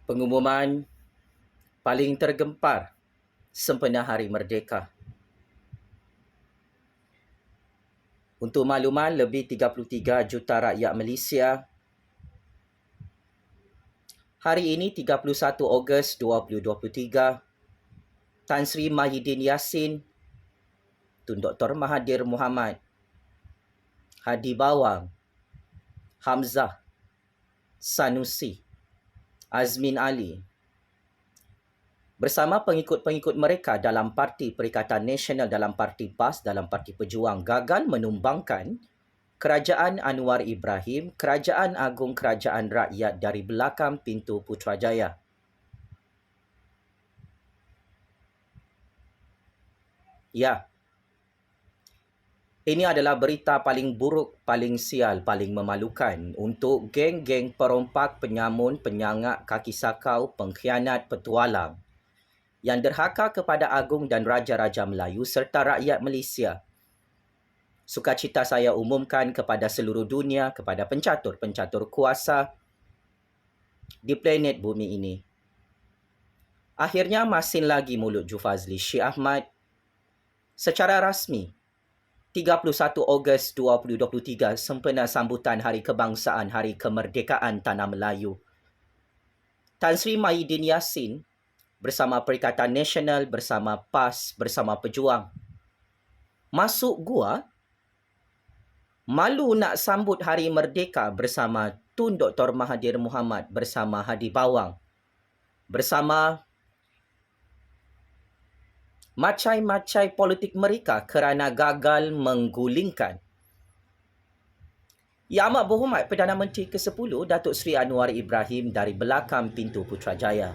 Pengumuman paling tergempar sempena Hari Merdeka. Untuk makluman, lebih 33 juta rakyat Malaysia hari ini 31 Ogos 2023, Tan Sri Mahyidin Yassin, Tun Dr. Mahathir Mohamad, Hadi Bawang, Hamzah, Sanusi, Azmin Ali bersama pengikut-pengikut mereka dalam Parti Perikatan Nasional, dalam Parti PAS, dalam Parti Pejuang gagal menumbangkan Kerajaan Anwar Ibrahim, Kerajaan Agung Kerajaan Rakyat dari belakang pintu Putrajaya. Ya, ini adalah berita paling buruk, paling sial, paling memalukan untuk geng-geng perompak, penyamun, penyangak, kaki sakau, pengkhianat, petualang yang derhaka kepada Agung dan Raja-Raja Melayu serta rakyat Malaysia. Sukacita saya umumkan kepada seluruh dunia, kepada pencatur-pencatur kuasa di planet bumi ini. Akhirnya masin lagi mulut Jufazli Syih Ahmad secara rasmi 31 Ogos 2023 sempena sambutan Hari Kebangsaan, Hari Kemerdekaan Tanah Melayu. Tan Sri Mahyidin Yassin bersama Perikatan Nasional, bersama PAS, bersama Pejuang masuk gua, malu nak sambut Hari Merdeka bersama Tun Dr. Mahathir Mohamad, bersama Hadi Bawang, bersama macai-macai politik mereka kerana gagal menggulingkan Yang Amat Berhormat Perdana Menteri ke-10 Datuk Seri Anwar Ibrahim dari belakang pintu Putrajaya.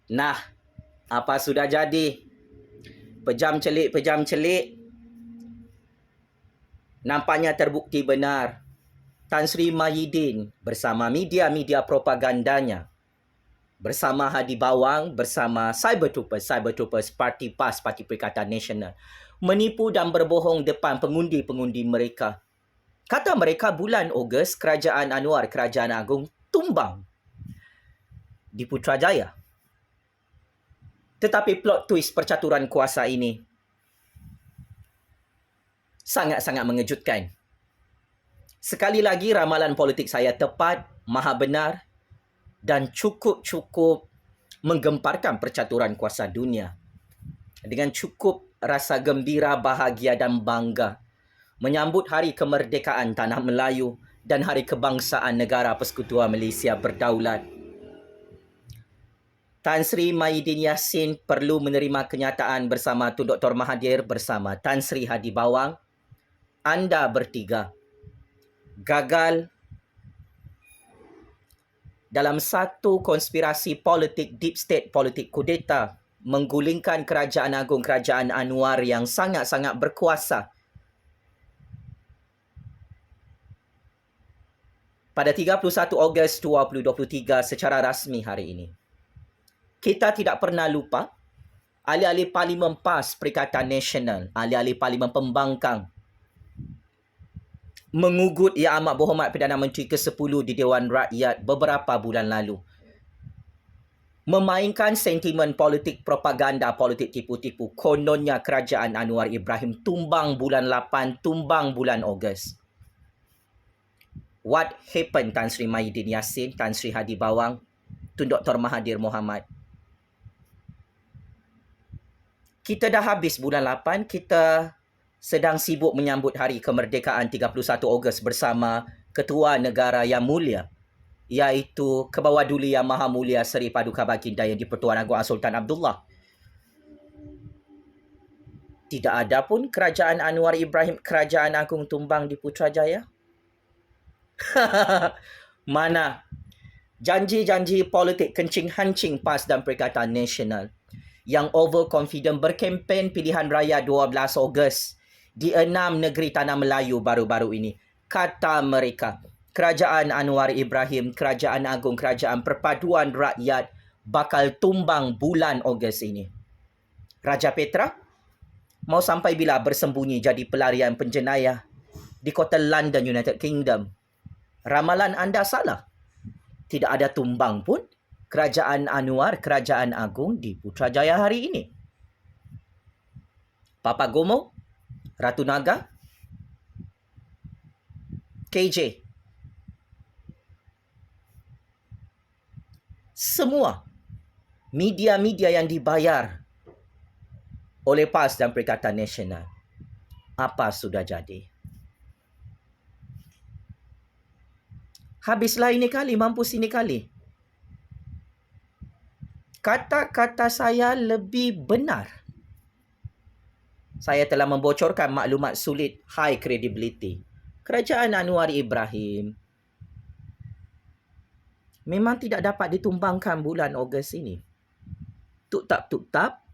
Nah, apa sudah jadi? Pejam celik, nampaknya terbukti benar. Tan Sri Mahyidin bersama media-media propagandanya, bersama Hadi Bawang, bersama Cyber Troopers, Parti PAS, Parti Perikatan Nasional, menipu dan berbohong depan pengundi-pengundi mereka. Kata mereka bulan Ogos, Kerajaan Anwar, Kerajaan Agung tumbang di Putrajaya. Tetapi plot twist percaturan kuasa ini sangat-sangat mengejutkan. Sekali lagi ramalan politik saya tepat, maha benar dan cukup-cukup menggemparkan percaturan kuasa dunia. Dengan cukup rasa gembira, bahagia dan bangga menyambut Hari Kemerdekaan Tanah Melayu dan Hari Kebangsaan Negara Persekutuan Malaysia Berdaulat. Tan Sri Mahyidin Yassin perlu menerima kenyataan bersama Tun Dr. Mahathir, bersama Tan Sri Hadi Bawang. Anda bertiga gagal dalam satu konspirasi politik, deep state politik kudeta, menggulingkan Kerajaan Agung Kerajaan Anwar yang sangat-sangat berkuasa. Pada 31 Ogos 2023 secara rasmi hari ini. Kita tidak pernah lupa ahli-ahli Parlimen PAS Perikatan Nasional, ahli-ahli Parlimen Pembangkang mengugut Yang Amat Berhormat Perdana Menteri ke-10 di Dewan Rakyat beberapa bulan lalu. Memainkan sentimen politik propaganda, politik tipu-tipu. Kononnya Kerajaan Anwar Ibrahim tumbang bulan 8, tumbang bulan Ogos. What happened, Tan Sri Mahyidin Yassin, Tan Sri Hadi Bawang, Tun Dr. Mahathir Mohamad? Kita dah habis bulan 8, kita sedang sibuk menyambut Hari Kemerdekaan 31 Ogos bersama Ketua Negara yang mulia, iaitu Kebawah-Duli Yang Maha Mulia Seri Paduka Baginda Yang di-Pertuan Agong Sultan Abdullah. Tidak ada pun Kerajaan Anwar Ibrahim, Kerajaan Agung tumbang di Putrajaya. Mana janji-janji politik kencing-hancing PAS dan Perikatan Nasional yang overconfident berkempen pilihan raya 12 Ogos di 6 negeri Tanah Melayu baru-baru ini. Kata mereka, Kerajaan Anwar Ibrahim, Kerajaan Agung, Kerajaan Perpaduan Rakyat bakal tumbang bulan Ogos ini. Raja Petra, Mau sampai bila bersembunyi jadi pelarian penjenayah di kota London, United Kingdom? Ramalan anda salah. Tidak ada tumbang pun Kerajaan Anwar, Kerajaan Agung di Putrajaya hari ini. Papa Gomo, Ratu Naga, KJ. Semua media-media yang dibayar oleh PAS dan Perikatan Nasional, apa sudah jadi? Habislah ini kali, mampus ini kali. Kata-kata saya lebih benar. Saya telah membocorkan maklumat sulit high credibility. Kerajaan Anwar Ibrahim memang tidak dapat ditumbangkan bulan Ogos ini. Tuktap-tuktap,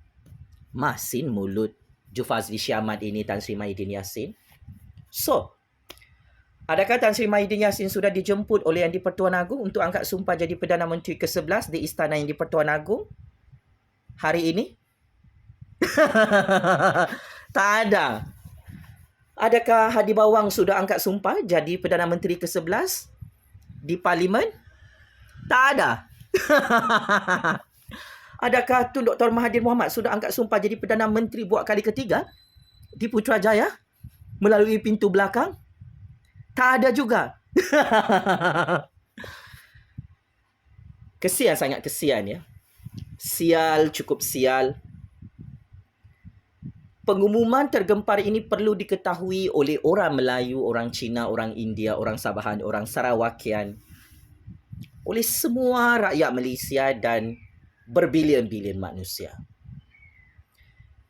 masin mulut Jufazli Syamat ini Tan Sri Mahyidin Yassin. So, adakah Tan Sri Mahyidin Yassin sudah dijemput oleh Yang di-Pertuan Agong untuk angkat sumpah jadi Perdana Menteri ke-11 di Istana Yang di-Pertuan Agong hari ini? Tak ada. Adakah Hadi Bawang sudah angkat sumpah jadi Perdana Menteri ke-11 di Parlimen? Tak ada. Adakah Tun Dr. Mahathir Mohamad sudah angkat sumpah jadi Perdana Menteri buat kali ketiga di Putrajaya melalui pintu belakang? Tak ada juga. Kesian, sangat kesian ya. Sial, cukup sial. Pengumuman tergempar ini perlu diketahui oleh orang Melayu, orang Cina, orang India, orang Sabahan, orang Sarawakian, oleh semua rakyat Malaysia dan berbilion-bilion manusia.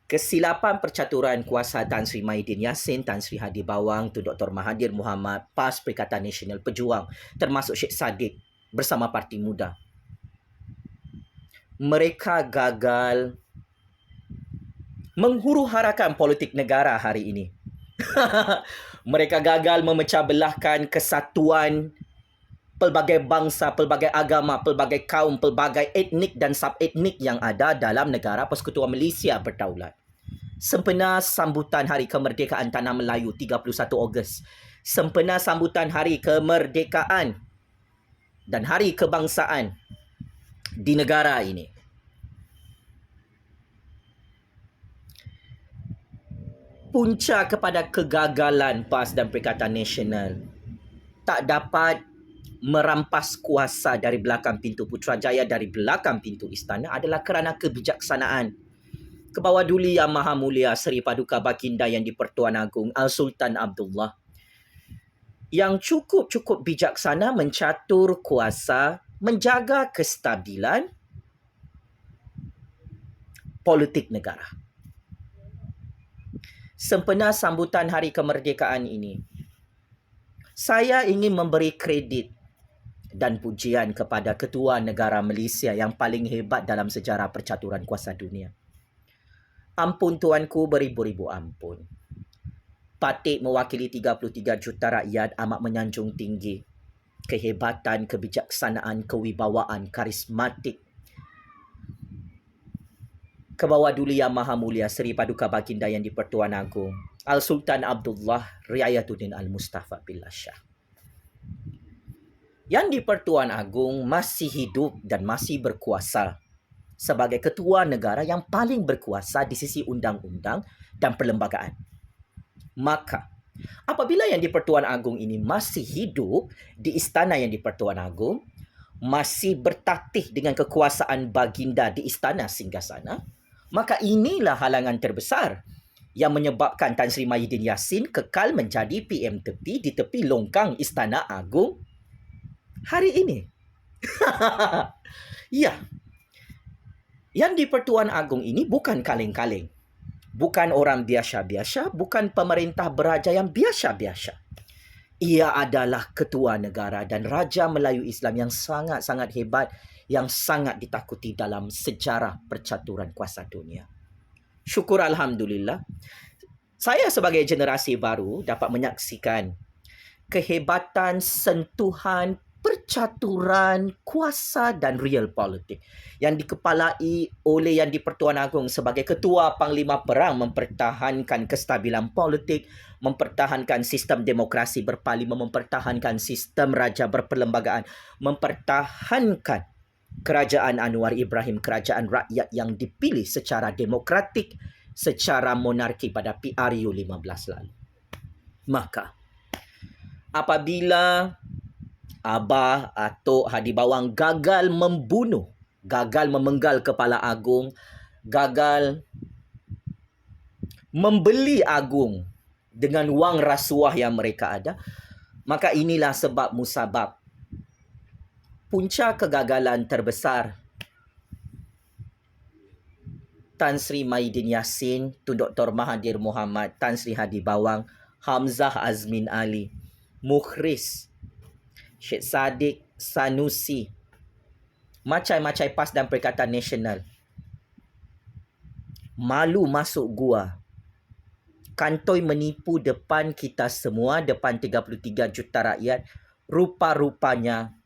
Kesilapan percaturan kuasa Tan Sri Mahyidin Yassin, Tan Sri Hadi Bawang, Tun Dr. Mahathir Mohamad, PAS Perikatan Nasional Pejuang, termasuk Sheikh Sadiq bersama Parti Muda. Mereka gagal menghuru-harakan politik negara hari ini. Mereka gagal memecah belahkan kesatuan pelbagai bangsa, pelbagai agama, pelbagai kaum, pelbagai etnik dan sub-etnik yang ada dalam negara Persekutuan Malaysia Berdaulat. Sempena sambutan Hari Kemerdekaan Tanah Melayu 31 Ogos. Sempena sambutan Hari Kemerdekaan dan Hari Kebangsaan di negara ini. Punca kepada kegagalan PAS dan Perikatan Nasional tak dapat merampas kuasa dari belakang pintu Putrajaya, dari belakang pintu istana adalah kerana kebijaksanaan Kebawah-Duli Yang Maha Mulia Seri Paduka Baginda Yang di-Pertuan Agong Al-Sultan Abdullah yang cukup-cukup bijaksana mencatur kuasa, menjaga kestabilan politik negara. Sempena sambutan Hari Kemerdekaan ini, saya ingin memberi kredit dan pujian kepada Ketua Negara Malaysia yang paling hebat dalam sejarah percaturan kuasa dunia. Ampun tuanku, beribu-ribu ampun. Patik mewakili 33 juta rakyat amat menyanjung tinggi kehebatan, kebijaksanaan, kewibawaan, karismatik Kebawah-Duli Yang Maha Mulia Seri Paduka Baginda Yang di-Pertuan Agong Al-Sultan Abdullah Riayatuddin Al-Mustafa Billah Shah. Yang di-Pertuan Agong masih hidup dan masih berkuasa sebagai ketua negara yang paling berkuasa di sisi undang-undang dan perlembagaan. Maka, apabila Yang di-Pertuan Agong ini masih hidup di istana Yang di-Pertuan Agong, masih bertatih dengan kekuasaan baginda di istana singgasana, maka inilah halangan terbesar yang menyebabkan Tan Sri Mahyidin Yassin kekal menjadi PM tepi di tepi longkang Istana Agong hari ini. Ya, Yang di-Pertuan Agong ini bukan kaleng-kaleng. Bukan orang biasa-biasa, bukan pemerintah beraja yang biasa-biasa. Ia adalah ketua negara dan Raja Melayu Islam yang sangat-sangat hebat, yang sangat ditakuti dalam sejarah percaturan kuasa dunia. Syukur Alhamdulillah, saya sebagai generasi baru dapat menyaksikan kehebatan, sentuhan, percaturan kuasa dan real politik yang dikepalai oleh Yang di-Pertuan Agong sebagai Ketua Panglima Perang mempertahankan kestabilan politik, mempertahankan sistem demokrasi berparlimen, mempertahankan sistem raja berperlembagaan, mempertahankan Kerajaan Anwar Ibrahim, kerajaan rakyat yang dipilih secara demokratik, secara monarki pada PRU 15 lalu. Maka apabila Abah Atok Hadi Bawang gagal membunuh, gagal memenggal Kepala Agong, gagal membeli Agong dengan wang rasuah yang mereka ada, maka inilah sebab musabab punca kegagalan terbesar Tan Sri Maidin Yassin, Tun Dr. Mahathir Mohamad, Tan Sri Hadi Bawang, Hamzah Azmin Ali, Mukhris, Syed Saddiq, Sanusi, macai-macai PAS dan Perikatan Nasional malu masuk gua, kantoi menipu depan kita semua, depan 33 juta rakyat. Rupa-rupanya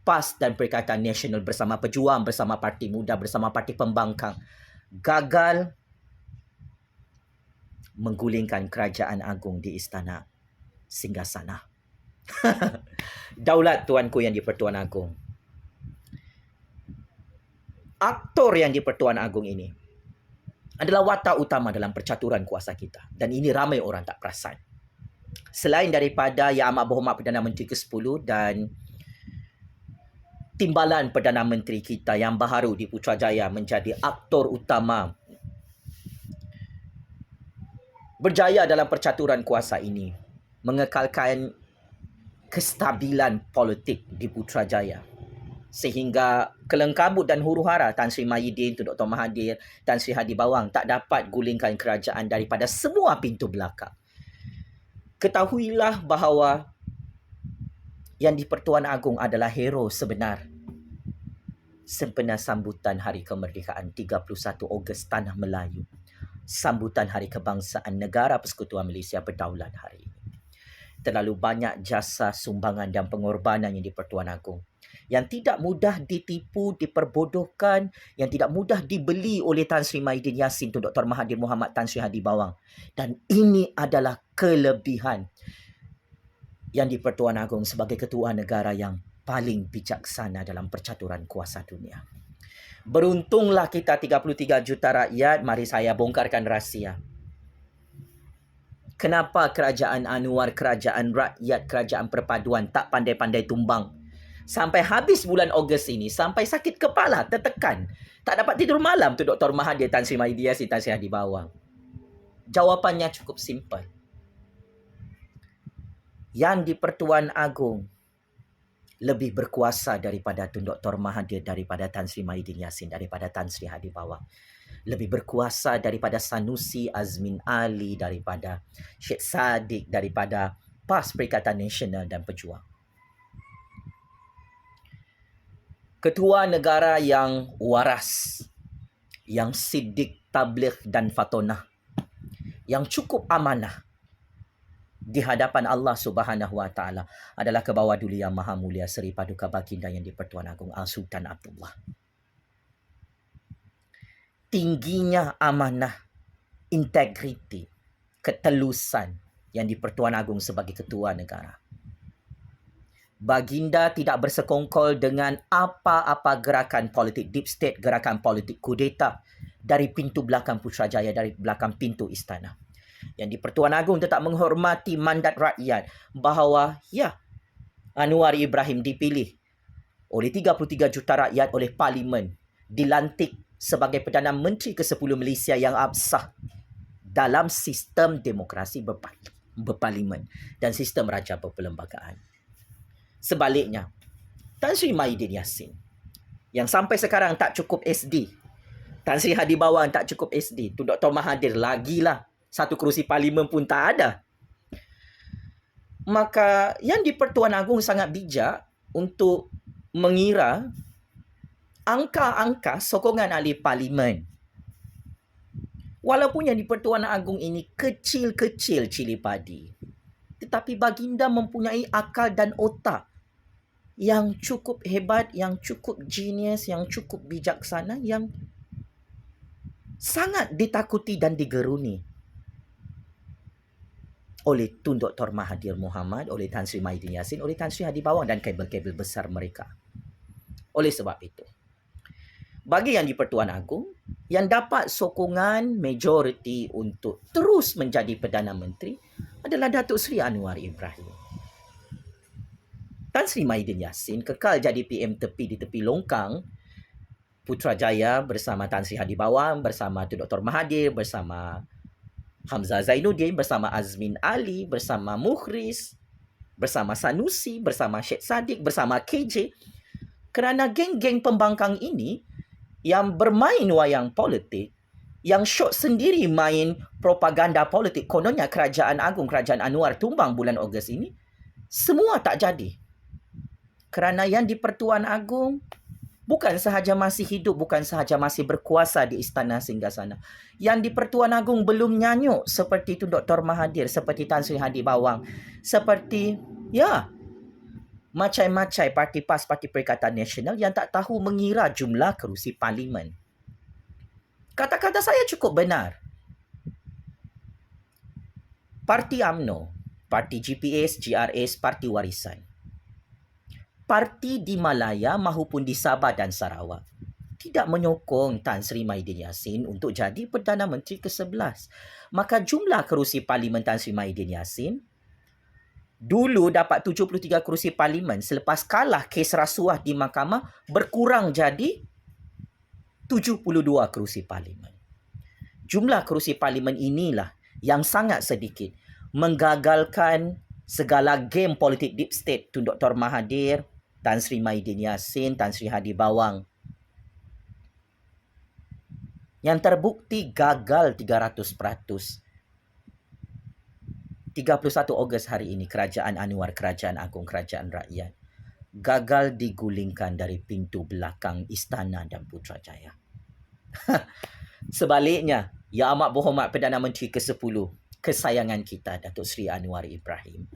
PAS dan Perikatan Nasional bersama Pejuang, bersama Parti Muda, bersama Parti Pembangkang gagal menggulingkan Kerajaan Agong di Istana Singgasana. Daulat tuanku Yang di-Pertuan Agong. Aktor Yang di-Pertuan Agong ini adalah watak utama dalam percaturan kuasa kita. Dan ini ramai orang tak perasan. Selain daripada Yang Amat Berhormat Perdana Menteri ke-10 dan timbalan Perdana Menteri kita yang baharu di Putrajaya menjadi aktor utama berjaya dalam percaturan kuasa ini, mengekalkan kestabilan politik di Putrajaya, sehingga kelengkabut dan huru-hara Tan Sri Maidin, Tun Dr. Mahathir, Tan Sri Hadi Bawang tak dapat gulingkan kerajaan daripada semua pintu belakang. Ketahuilah bahawa Yang di-Pertuan Agong adalah hero sebenar sempena sambutan Hari Kemerdekaan 31 Ogos Tanah Melayu, sambutan Hari Kebangsaan Negara Persekutuan Malaysia Berdaulat hari ini. Terlalu banyak jasa, sumbangan dan pengorbanan Yang di-Pertuan Agong yang tidak mudah ditipu, diperbodohkan, yang tidak mudah dibeli oleh Tan Sri Maidin Yassin, Tun Dr. Mahathir Mohamad, Tan Sri Hadi Bawang. Dan ini adalah kelebihan Yang di-Pertuan Agong sebagai ketua negara yang paling bijaksana dalam percaturan kuasa dunia. Beruntunglah kita 33 juta rakyat. Mari saya bongkarkan rahsia. Kenapa kerajaan Anwar, kerajaan rakyat, kerajaan perpaduan tak pandai-pandai tumbang? Sampai habis bulan Ogos ini, sampai sakit kepala, tertekan, tak dapat tidur malam tu Dr. Mahathir, Tan Sri Maidin Yassin, Tan Sri Hadi Bawang. Jawapannya cukup simple. Yang di-Pertuan Agong lebih berkuasa daripada Tun Dr. Mahathir, daripada Tan Sri Maidin Yassin, daripada Tan Sri Hadi Bawang. Lebih berkuasa daripada Sanusi, Azmin Ali, daripada Syed Saddiq, daripada PAS, Perikatan Nasional dan Pejuang. Ketua negara yang waras, yang siddiq, tabligh dan fatonah, yang cukup amanah di hadapan Allah Subhanahu Wa Taala adalah Kebawah Duli Yang Maha Mulia Seri Paduka Baginda Yang di-Pertuan Agong Al-Sultan Abdullah. Tingginya amanah, integriti, ketelusan Yang di-Pertuan Agong sebagai ketua negara. Baginda tidak bersekongkol dengan apa-apa gerakan politik deep state, gerakan politik kudeta dari pintu belakang Putrajaya, dari belakang pintu istana. Yang di-Pertuan Agong tetap menghormati mandat rakyat bahawa ya, Anwar Ibrahim dipilih oleh 33 juta rakyat oleh Parlimen, dilantik sebagai Perdana Menteri ke-10 Malaysia yang absah dalam sistem demokrasi berparlimen dan sistem raja berperlembagaan. Sebaliknya, Tan Sri Maidin Yassin yang sampai sekarang tak cukup SD, Tan Sri Hadi Bawang tak cukup SD, Tun Dr. Mahathir lagilah, satu kerusi parlimen pun tak ada. Maka Yang di-Pertuan Agong sangat bijak untuk mengira angka-angka sokongan ahli parlimen. Walaupun Yang di-Pertuan Agong ini kecil-kecil cili padi, tetapi baginda mempunyai akal dan otak yang cukup hebat, yang cukup genius, yang cukup bijaksana, yang sangat ditakuti dan digeruni oleh Tun Dr. Mahathir Mohamad, oleh Tan Sri Mahyidin Yassin, oleh Tan Sri Hadi Bawang dan kabel-kabel besar mereka. Oleh sebab itu, bagi yang di-Pertuan Agong, yang dapat sokongan majoriti untuk terus menjadi Perdana Menteri adalah Datuk Seri Anwar Ibrahim. Tan Sri Mahyidin Yassin kekal jadi PM tepi di tepi longkang Putrajaya bersama Tan Sri Hadi Bawang, bersama Tun Dr. Mahathir, bersama Hamzah Zainuddin, bersama Azmin Ali, bersama Mukhriz, bersama Sanusi, bersama Syed Saddiq, bersama KJ. Kerana geng-geng pembangkang ini yang bermain wayang politik, yang syok sendiri main propaganda politik, kononnya Kerajaan Agung, Kerajaan Anwar tumbang bulan Ogos ini, semua tak jadi. Kerana yang di-Pertuan Agong bukan sahaja masih hidup, bukan sahaja masih berkuasa di Istana Singgasana. Yang di-Pertuan Agong belum nyanyuk seperti itu Dr. Mahathir, seperti Tan Sri Hadi Bawang, seperti macam-macam parti PAS, Parti Perikatan Nasional yang tak tahu mengira jumlah kerusi parlimen. Kata-kata saya cukup benar. Parti UMNO, Parti GPS, GRS, Parti Warisan, parti di Malaya maupun di Sabah dan Sarawak tidak menyokong Tan Sri Mahyidin Yassin untuk jadi Perdana Menteri ke-11. Maka jumlah kerusi parlimen Tan Sri Mahyidin Yassin dulu dapat 73 kerusi parlimen, selepas kalah kes rasuah di mahkamah berkurang jadi 72 kerusi parlimen. Jumlah kerusi parlimen inilah yang sangat sedikit menggagalkan segala game politik deep state Tun Dr. Mahathir, Tan Sri Mahyidin Yassin, Tan Sri Hadi Bawang, yang terbukti gagal 300%. 31 Ogos hari ini, Kerajaan Anwar, Kerajaan Agung, Kerajaan Rakyat gagal digulingkan dari pintu belakang Istana dan Putrajaya. Sebaliknya, Yang Amat Berhormat Perdana Menteri ke-10, kesayangan kita, Datuk Seri Anwar Ibrahim,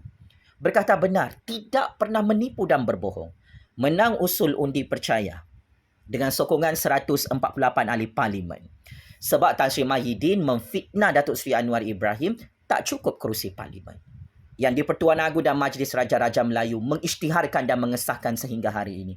berkata benar, tidak pernah menipu dan berbohong. Menang usul undi percaya dengan sokongan 148 ahli parlimen. Sebab Tan Sri Mahyidin memfitnah Datuk Seri Anwar Ibrahim, tak cukup kerusi parlimen. Yang di-Pertuan Agong dan Majlis Raja-Raja Melayu mengisytiharkan dan mengesahkan sehingga hari ini.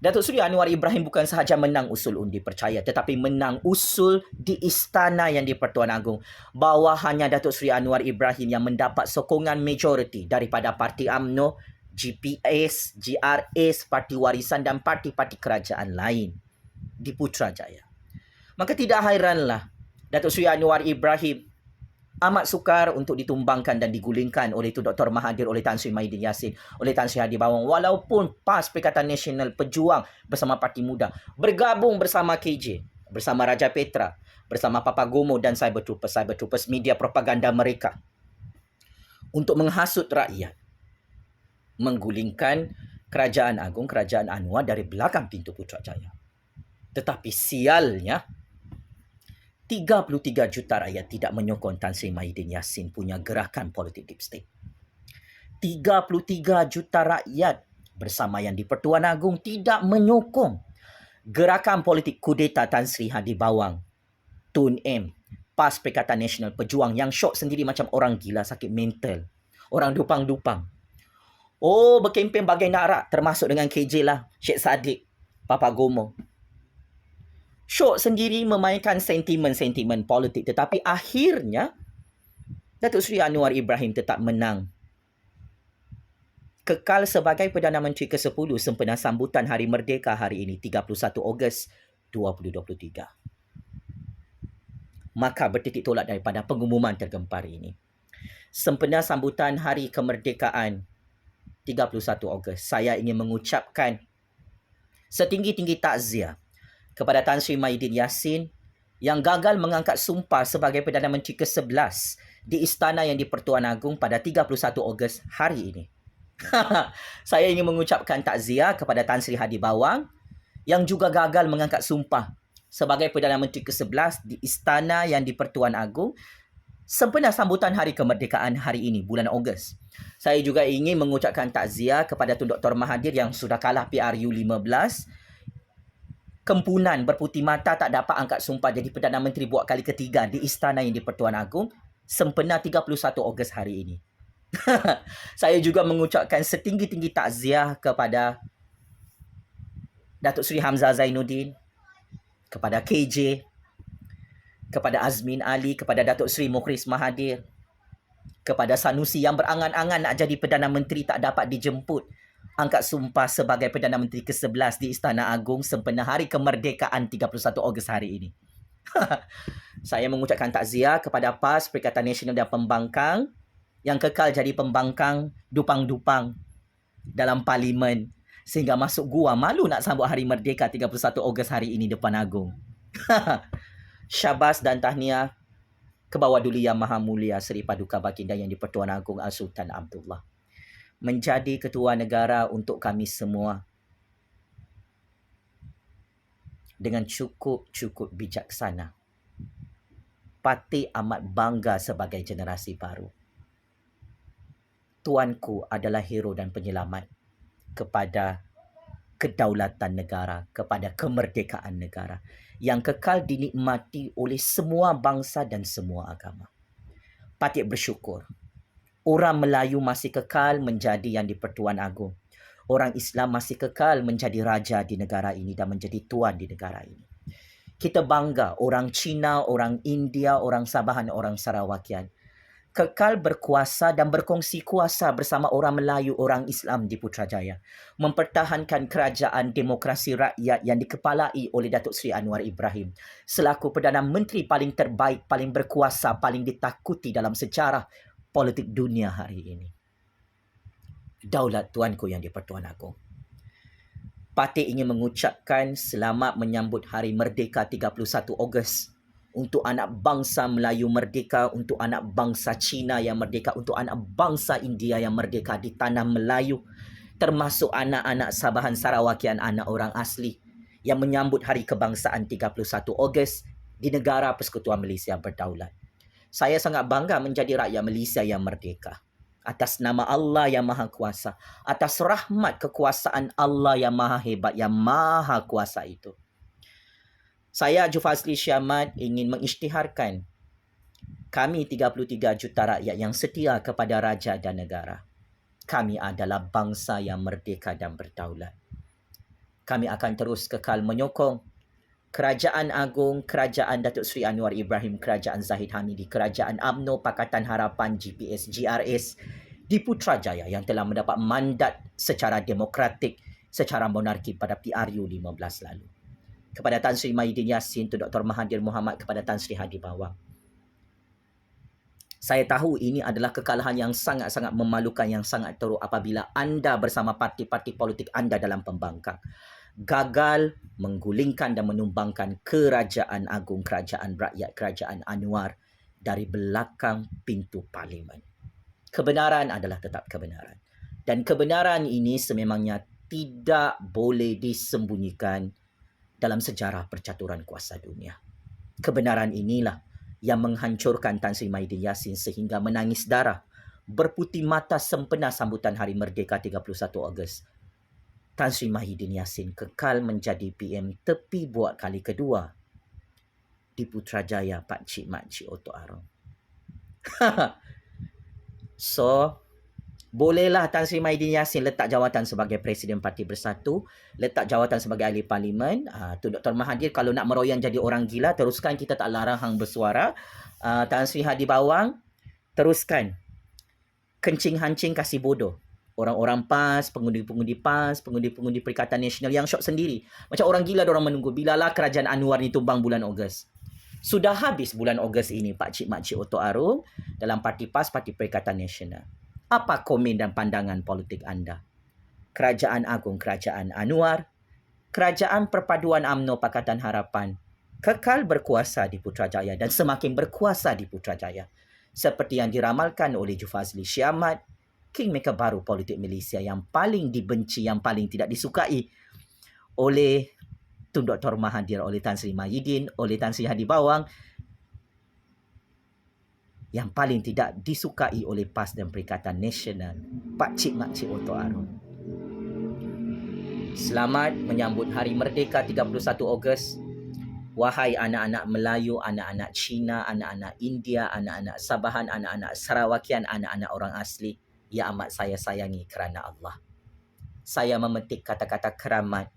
Datuk Seri Anwar Ibrahim bukan sahaja menang usul undi percaya, tetapi menang usul di istana yang di-Pertuan Agong. Bawahannya Datuk Seri Anwar Ibrahim yang mendapat sokongan majoriti daripada Parti UMNO, GPS, GRS, Parti Warisan dan parti-parti kerajaan lain di Putrajaya. Maka tidak hairanlah Datuk Seri Anwar Ibrahim amat sukar untuk ditumbangkan dan digulingkan oleh Tun Dr. Mahathir, oleh Tan Sri Mahyidin Yassin, oleh Tan Sri Hadi Bawang, walaupun PAS, Perikatan Nasional, Pejuang bersama Parti Muda bergabung bersama KJ, bersama Raja Petra, bersama Papa Gomo dan Cyber Troopers, media propaganda mereka untuk menghasut rakyat, menggulingkan Kerajaan Agung, Kerajaan Anwar dari belakang pintu Putrajaya. Tetapi sialnya, 33 juta rakyat tidak menyokong Tan Sri Mahyidin Yassin punya gerakan politik deep state. 33 juta rakyat bersama yang di-Pertuan Agong tidak menyokong gerakan politik kudeta Tan Sri Hadi Bawang, Tun M, PAS, Perikatan Nasional, Pejuang yang syok sendiri macam orang gila, sakit mental, orang dupang-dupang. Oh, berkempen bagai narak, termasuk dengan KJ lah, Syed Saddiq, Papa Gomo. Syok sendiri memainkan sentimen-sentimen politik, tetapi akhirnya Datuk Seri Anwar Ibrahim tetap menang. Kekal sebagai Perdana Menteri ke-10 sempena sambutan Hari Merdeka hari ini, 31 Ogos 2023. Maka bertitik tolak daripada pengumuman tergempar ini. Sempena sambutan Hari Kemerdekaan 31 Ogos, saya ingin mengucapkan setinggi-tinggi takziah kepada Tan Sri Mahyidin Yassin yang gagal mengangkat sumpah sebagai Perdana Menteri ke-11 di istana yang di-Pertuan Agong pada 31 Ogos hari ini. Saya ingin mengucapkan takziah kepada Tan Sri Hadi Bawang yang juga gagal mengangkat sumpah sebagai Perdana Menteri ke-11 di istana yang di-Pertuan Agong Sempena sambutan Hari Kemerdekaan hari ini, bulan Ogos. Saya juga ingin mengucapkan takziah kepada Tun Dr. Mahathir yang sudah kalah PRU 15. Kempunan berputih mata tak dapat angkat sumpah jadi Perdana Menteri buat kali ketiga di Istana Yang di-Pertuan Agong sempena 31 Ogos hari ini. Saya juga mengucapkan setinggi-tinggi takziah kepada Datuk Seri Hamzah Zainuddin, kepada KJ, kepada Azmin Ali, kepada Datuk Seri Mukhris Mahathir, kepada Sanusi yang berangan-angan nak jadi Perdana Menteri tak dapat dijemput angkat sumpah sebagai Perdana Menteri ke-11 di Istana Agong sempena Hari Kemerdekaan 31 Ogos hari ini. Saya mengucapkan takziah kepada PAS, Perikatan Nasional dan Pembangkang yang kekal jadi pembangkang dupang-dupang dalam parlimen sehingga masuk gua malu nak sambut Hari Merdeka 31 Ogos hari ini depan Agong. Syabas dan tahniah ke bawah duli Yang Maha Mulia Seri Paduka Baginda Yang di-Pertuan Agong Al-Sultan Abdullah. Menjadi ketua negara untuk kami semua dengan cukup bijaksana. Patut amat bangga sebagai generasi baru. Tuanku adalah hero dan penyelamat kepada kedaulatan negara, kepada kemerdekaan negara yang kekal dinikmati oleh semua bangsa dan semua agama. Patut bersyukur. Orang Melayu masih kekal menjadi Yang di-Pertuan Agong. Orang Islam masih kekal menjadi raja di negara ini dan menjadi tuan di negara ini. Kita bangga orang Cina, orang India, orang Sabahan, orang Sarawakian kekal berkuasa dan berkongsi kuasa bersama orang Melayu, orang Islam di Putrajaya. Mempertahankan kerajaan demokrasi rakyat yang dikepalai oleh Datuk Seri Anwar Ibrahim selaku Perdana Menteri paling terbaik, paling berkuasa, paling ditakuti dalam sejarah politik dunia hari ini. Daulat tuanku Yang di-Pertuan Agong. Patut ingin mengucapkan selamat menyambut Hari Merdeka 31 Ogos untuk anak bangsa Melayu merdeka, untuk anak bangsa Cina yang merdeka, untuk anak bangsa India yang merdeka di tanah Melayu, termasuk anak-anak Sabahan Sarawakian, anak orang asli yang menyambut Hari Kebangsaan 31 Ogos di negara Persekutuan Malaysia berdaulat. Saya sangat bangga menjadi rakyat Malaysia yang merdeka. Atas nama Allah yang Maha Kuasa, atas rahmat kekuasaan Allah yang Maha Hebat, yang Maha Kuasa itu. Saya, Jufazli Syamat, ingin mengisytiharkan kami 33 juta rakyat yang setia kepada raja dan negara. Kami adalah bangsa yang merdeka dan berdaulat. Kami akan terus kekal menyokong Kerajaan Agong, Kerajaan Datuk Seri Anwar Ibrahim, Kerajaan Zahid Hamidi, Kerajaan UMNO, Pakatan Harapan, GPS, GRS di Putrajaya yang telah mendapat mandat secara demokratik, secara monarki pada PRU 15 lalu. Kepada Tan Sri Mahyidin Yassin, Tun Dr. Mahathir Mohamad, kepada Tan Sri Hadi Bawang. Saya tahu ini adalah kekalahan yang sangat-sangat memalukan, yang sangat teruk apabila anda bersama parti-parti politik anda dalam pembangkang gagal menggulingkan dan menumbangkan Kerajaan Agong, Kerajaan Rakyat, Kerajaan Anwar dari belakang pintu parlimen. Kebenaran adalah tetap kebenaran. Dan kebenaran ini sememangnya tidak boleh disembunyikan dalam sejarah percaturan kuasa dunia. Kebenaran inilah yang menghancurkan Tan Sri Mahyidin Yassin sehingga menangis darah, berputih mata sempena sambutan Hari Merdeka 31 Ogos. Tan Sri Mahyidin Yassin kekal menjadi PM tepi buat kali kedua di Putrajaya Pakcik Makcik Otok Arong. So, bolehlah Tan Sri Mahyidin Yassin letak jawatan sebagai Presiden Parti Bersatu, letak jawatan sebagai ahli parlimen. Tun Dr. Mahathir kalau nak meroyan jadi orang gila, teruskan, kita tak larang hang bersuara. Tan Sri Hadi Bawang, teruskan. Kencing hancing kasih bodoh. Orang-orang PAS, pengundi-pengundi PAS, pengundi-pengundi Perikatan Nasional yang syok sendiri. Macam orang gila diorang menunggu. Bilalah Kerajaan Anwar ni tumbang bulan Ogos. Sudah habis bulan Ogos ini Pakcik Makcik Otok Arong dalam Parti PAS, Parti Perikatan Nasional. Apa komen dan pandangan politik anda? Kerajaan Agong, Kerajaan Anwar, Kerajaan Perpaduan UMNO Pakatan Harapan kekal berkuasa di Putrajaya dan semakin berkuasa di Putrajaya. Seperti yang diramalkan oleh Jufazli Syamat, kingmaker baru politik Malaysia yang paling dibenci, yang paling tidak disukai oleh Tun Dr. Mahathir, oleh Tan Sri Mahyidin, oleh Tan Sri Hadi Bawang, yang paling tidak disukai oleh PAS dan Perikatan Nasional, Pak Cik Mak Cik Oto Aron. Selamat menyambut Hari Merdeka 31 Ogos. Wahai anak-anak Melayu, anak-anak Cina, anak-anak India, anak-anak Sabahan, anak-anak Sarawakian, anak-anak orang asli yang amat saya sayangi kerana Allah. Saya memetik kata-kata keramat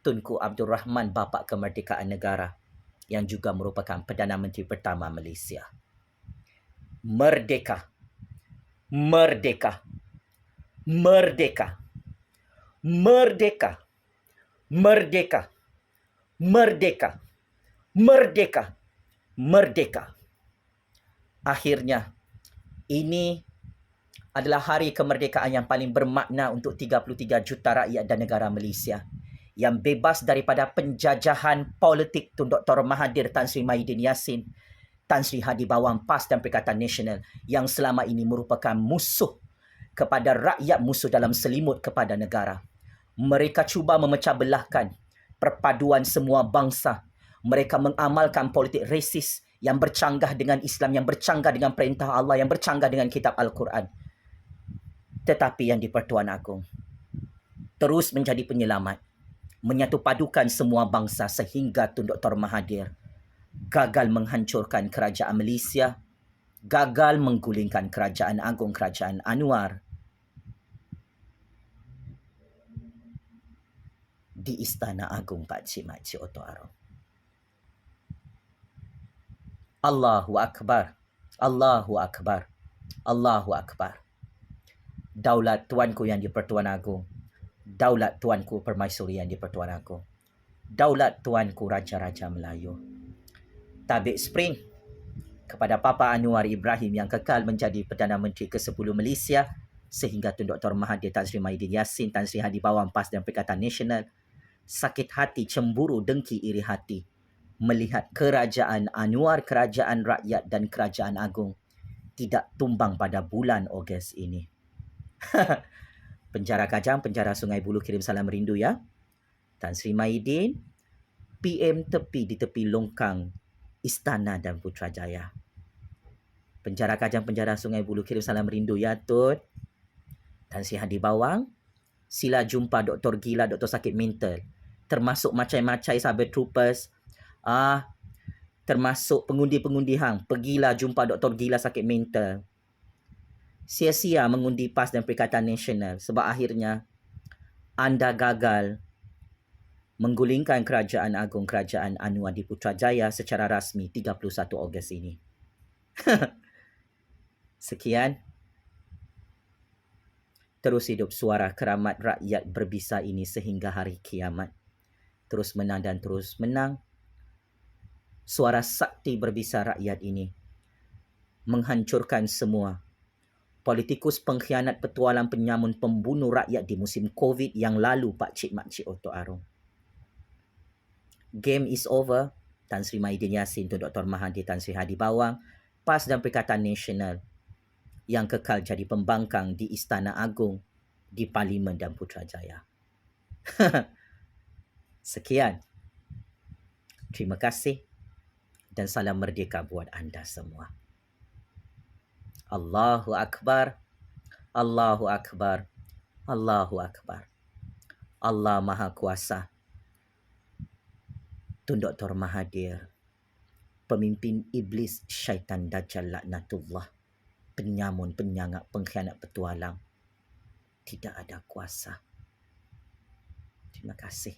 Tunku Abdul Rahman, Bapa Kemerdekaan Negara, yang juga merupakan Perdana Menteri pertama Malaysia. Merdeka, merdeka, merdeka, merdeka, merdeka, merdeka, merdeka, merdeka. Akhirnya, ini adalah hari kemerdekaan yang paling bermakna untuk 33 juta rakyat dan negara Malaysia yang bebas daripada penjajahan politik Tun Dr. Mahathir Tan Sri Mahyidin Yassin, Tan Sri Hadi Bawang, PAS dan Perikatan Nasional yang selama ini merupakan musuh kepada rakyat, musuh dalam selimut kepada negara. Mereka cuba memecah belahkan perpaduan semua bangsa. Mereka mengamalkan politik resis yang bercanggah dengan Islam, yang bercanggah dengan perintah Allah, yang bercanggah dengan kitab Al-Quran. Tetapi yang di-Pertuan Agong terus menjadi penyelamat, menyatupadukan semua bangsa sehingga Tun Dr. Mahathir gagal menghancurkan kerajaan Malaysia, gagal menggulingkan Kerajaan Agong Kerajaan Anwar di Istana Agung Pak Cik Mak Cik Oto Aron. Allahu Akbar, Allahu Akbar, Allahu Akbar. Daulat Tuanku yang di-Pertuan Agong, daulat Tuanku Permaisuri yang di-Pertuan Agong, daulat Tuanku Raja-Raja Melayu. Tabik Spring kepada Papa Anwar Ibrahim yang kekal menjadi Perdana Menteri ke-10 Malaysia sehingga Tun Dr. Mahathir Tan Sri Mahyidin Yassin, Tan Sri Hadi Bawang, PAS dan Perikatan Nasional. Sakit hati, cemburu, dengki, iri hati melihat Kerajaan Anwar, Kerajaan Rakyat dan Kerajaan Agung tidak tumbang pada bulan Ogos ini. Penjara Kajang, penjara Sungai Buloh kirim salam rindu ya. Tan Sri Mahyidin, PM tepi di tepi longkang Istana dan Putrajaya. Penjara Kajang, penjara Sungai Buloh kirim salam rindu ya Tun. Tan Sri Hadi Bawang, sila jumpa Dr. Gila, Dr. Sakit Mental, termasuk macai-macai Cyber Troopers, termasuk pengundi-pengundi hang, pergilah jumpa Dr. Gila Sakit Mental. Sia-sia mengundi PAS dan Perikatan Nasional sebab akhirnya anda gagal menggulingkan Kerajaan Agung Kerajaan Anwar di Putrajaya secara rasmi 31 Ogos ini. Sekian. Terus hidup suara keramat rakyat berbisa ini sehingga hari kiamat. Terus menang dan terus menang. Suara sakti berbisa rakyat ini menghancurkan semua politikus pengkhianat, petualang, penyamun, pembunuh rakyat di musim COVID yang lalu Pak Cik Mak Cik Oto Aron. Game is over. Tan Sri Mahyidin Yassin, Tun Dr. Mahathir, Tan Sri Hadi Bawang, PAS dan Perikatan Nasional yang kekal jadi pembangkang di Istana Agung, di Parlimen dan Putrajaya. Sekian. Terima kasih dan salam merdeka buat anda semua. Allahu Akbar, Allahu Akbar, Allahu Akbar. Allah Maha Kuasa. Tun Dr. Mahathir, pemimpin iblis, syaitan, dajjal, laknatullah, penyamun, penyangak, pengkhianat, petualang, tidak ada kuasa. Terima kasih.